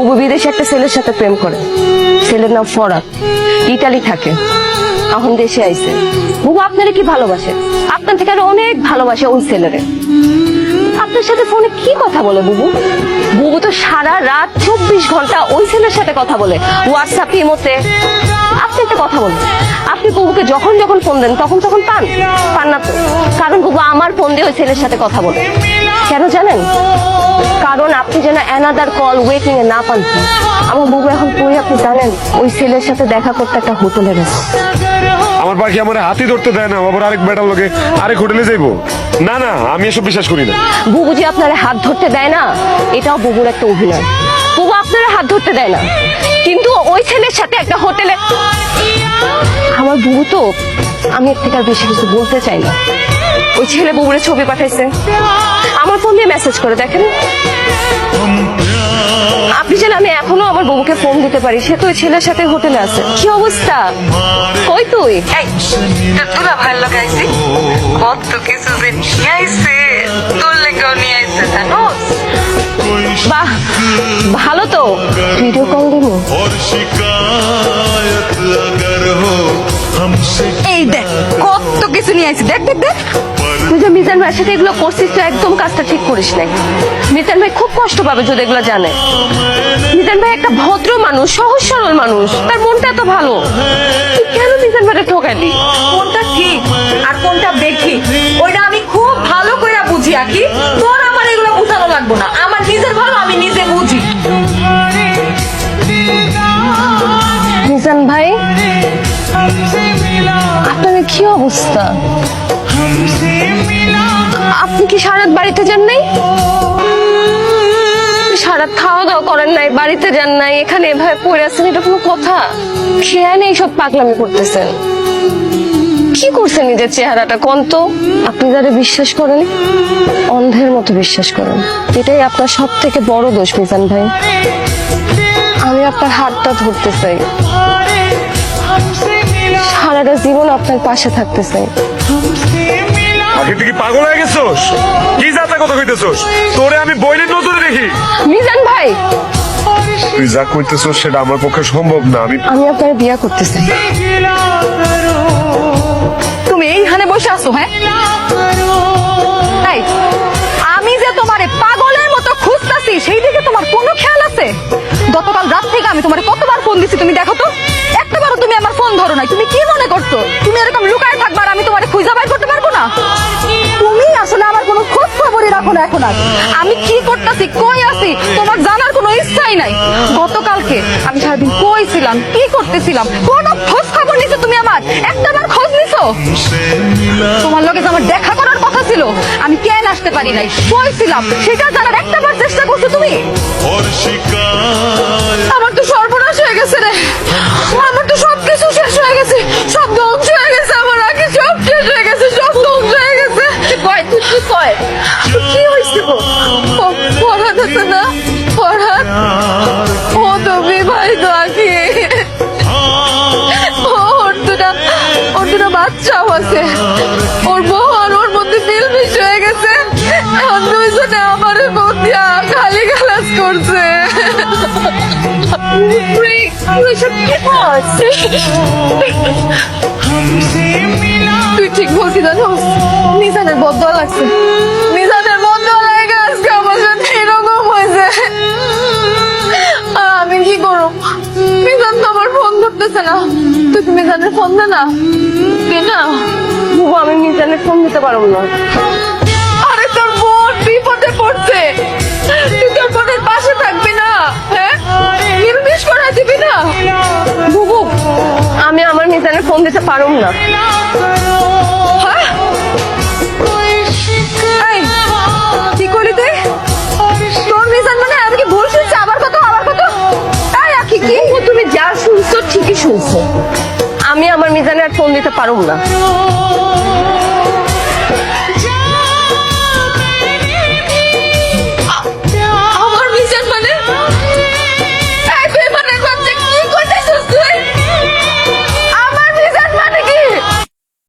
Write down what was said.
বুবু বিদেশে একটা ছেলের সাথে প্রেম করে। ছেলের নাম ফরাদ, ইটালি থাকে, এখন দেশে আইছে। বুবু আপনারে কি ভালোবাসে, আপনার থেকে আরো অনেক ভালোবাসে ওই ছেলেরে। আপনার সাথে ফোনে কি কথা বলে বুবু? বুবু তো সারা রাত 24 ঘন্টা ওই ছেলের সাথে কথা বলে, হোয়াটসঅ্যাপ, ইমোতে। আপনি একটা কথা বলেন, আপনি বুবুকে যখন যখন ফোন দেন তখন তখন পান না তো? কারণ বুবু আমার ফোন দিয়ে ওই ছেলের সাথে কথা বলে। কেন জানেন? কারণ আপনি যেন অ্যানাদার কল ওয়েটিং এ না পান। আমার বুবু এখন কই আপনি জানেন? ওই ছেলের সাথে দেখা করতে একটা হোটেলে গেছে। আমার পাখি আমার হাতি ধরতে দেয় না, আবার আরেক বেটার লোকে আরেক হোটেলে যাইবো? না না, আমি এসব বিশ্বাস করি না। বুবু যে আপনার হাত ধরতে দেয় না, এটাও বুবুর একটা অভিনয়। বুবু আপনার হাত ধরতে দেয় না, কিন্তু ওই ছেলের সাথে একটা হোটেলে। আমার বুবু তো, আমি এর থেকে আর বেশি কিছু বলতে চাই না। ওই ছেলে বুবুরে ছবি পাঠাইছে, আমার ফোন দিয়ে মেসেজ করে দেখেন। আপনি যেন আমি এখনো আমার বুবুকে ফোন দিতে পারি, সে তো ওই ছেলের সাথে হোটেলে আছে। কি অবস্থা? কই তুই? তোরা ভালো লাগাইছি, কত কিছু যে নিয়ে আইছে, তোর লেগেও নিয়ে আইছে জানোস। বাহ, ভালো তো। ভিডিও কল দিব। এই দেখ কত কিছু নিয়ে আইছে, দেখ দেখ দেখ। তুই যে মিজান ভাইয়ের সাথে এগুলো করছিস, তো একদম কাজটা ঠিক করিস নাই। মিজান ভাই খুব কষ্ট পাবে যদি এগুলো জানে। মিজান ভাই একটা ভদ্র মানুষ, সহজ সরল মানুষ, তার মনটা এত ভালো। তুই কেন মিজান ভাইকে ঠকাইলি? কোনটা ঠিক আর কোনটা বেঠিক ওইটা আমি খুব ভালো করে বুঝি। আকি তোর আমার এগুলো বুঝানো লাগবো না, আমার নিজের ভালো আমি নিজে বুঝি। মিজান ভাই, আপনার কি অবস্থা? আপনি কি সারাত বাড়িতে যান নাই? সারাত খাওয়া দাওয়া করেন নাই, বাড়িতে যান নাই, এখানে এভাবে পড়ে আছেন, এটা কোনো কথা? খেয়াল এইসব পাগলামি করতেছেন। কি করছেন নিজের চেহারাটা কোন তো? আপনি যারা বিশ্বাস করেন, অন্ধের মতো বিশ্বাস করেন। এটাই আপনার সব থেকে বড় দোষ মিজান ভাই। আমি আপনার হাতটা ধরতে চাই, সারাটা জীবন আপনার পাশে থাকতে চাই। আগে তুই কি পাগল হয়ে গেছোস? কি যাতা কথা কইতেছোস? তোরে আমি বইনের নজরে দেখি। মিজান ভাই, তুই যা কইতেছোস সেটা আমার পক্ষে সম্ভব না। আমি আপনার বিয়ে করতে চাই। তুমি এইখানে বসে আছো? হ্যাঁ, তাই আমি যে তোমারে পাগলের মতো খুঁজতাছি সেই দিকে তোমার কোনো খেয়াল আছে? গতকাল রাত থেকে আমি তোমারে কতবার ফোন দিছি, তুমি দেখো তো, একটাবারও তুমি আমার ফোন ধরো নাই। তুমি কি মনে করছো তুমি এরকম লুকায় থাকবা আর আমি তোমারে খুঁজে বাইর করতে পারবো না? তুমি আসলে আমার কোনো খোঁজ খবরই রাখো না এখন আর। আমি কি করতেছি, কই আছি, তোমার জানার কোনো ইচ্ছাই নাই। গতকালকে আমি সারাদিন কই ছিলাম, কি করতেছিলাম, কোনো খোঁজ খবর নিছো তুমি আমার? একটাবার খোঁজ নিছো? তোমার লগে যে আমার দেখা করার কথা ছিল, আমি কেন আসতে পারি নাই, কই ছিলাম, সেটা জানার একটাবার চেষ্টা করছো তুমি? আমার তো সর্বনাশ হয়ে গেছে রে, আমার তো সবকিছু শেষ হয়ে গেছে, সব ধ্বংস হয়ে গেছে, আমার আগে সব শেষ হয়ে গেছে, সব ধ্বংস হয়ে গেছে। কি হয়েছে গো? ফরহাদ আছে না, ফরহাদ, ও তুমি ভাই তো আকি, ওর দুটা বাচ্চাও আছে, ওর বউ আর ওর মধ্যে মিলমিশ হয়ে গেছে। এখন দুইজনে আমার মধ্যে খালি গালাজ করছে। তুই ঠিক বলছি জানোস, নিজানের বদয়া লাগছে, নিজানের বদয়া লাগে আজকে আমার সাথে এরকম হয়েছে। আমি কি করব? মিজান তো আমার ফোন ধরতেছে না। তুই মিজানের ফোন দে না, দে না। বুবু, আমি মিজানের ফোন দিতে পারবো না। আরে তোর বোন বিপদে পড়ছে, তুই তোর বোনের পাশে থাকবি না? হ্যাঁ, নির্মিশ করে দিবি না? বুবু, আমি আমার মিজানের ফোন দিতে পারবো না। হ্যাঁ, এই, কি করলি তুই? তোর মিজান মানে আমি কি ভুল শুনছি? আবার কত আবার কত? তাই আকি কি? বুবু, তুমি যা শুনছো ঠিকই শুনছো। আমি আমার মিজানের ফোন দিতে পারবো না।